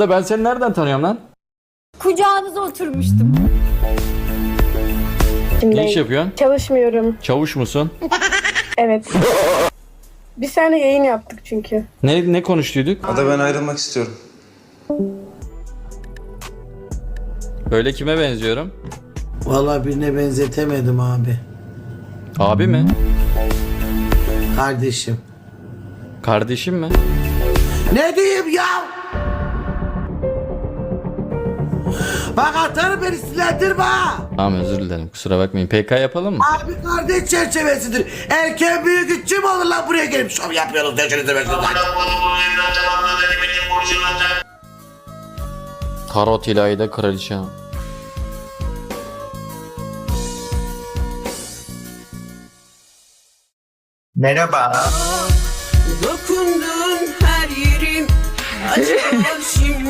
Ben seni nereden tanıyorum lan? Kucağınıza oturmuştum. Ne iş yapıyorsun? Çalışmıyorum. Çavuş musun? Evet. Bir sene yayın yaptık çünkü. Ne konuştuyduk? Ada ben ayrılmak istiyorum. Böyle kime benziyorum? Vallahi birine benzetemedim abi. Abi mi? Kardeşim. Kardeşim mi? Ne diyeyim ya? Bak atarım beni sinirlendirme ha. Tamam özür dilerim kusura bakmayın. PK yapalım mı? Abi kardeş çerçevesidir. Erken büyük küçüğü mü olur lan buraya gelip şov yapıyoruz deşinizi versiniz. Tarot ilahide kraliçe. Merhaba. Dokundun her yerim acıyor şimdi.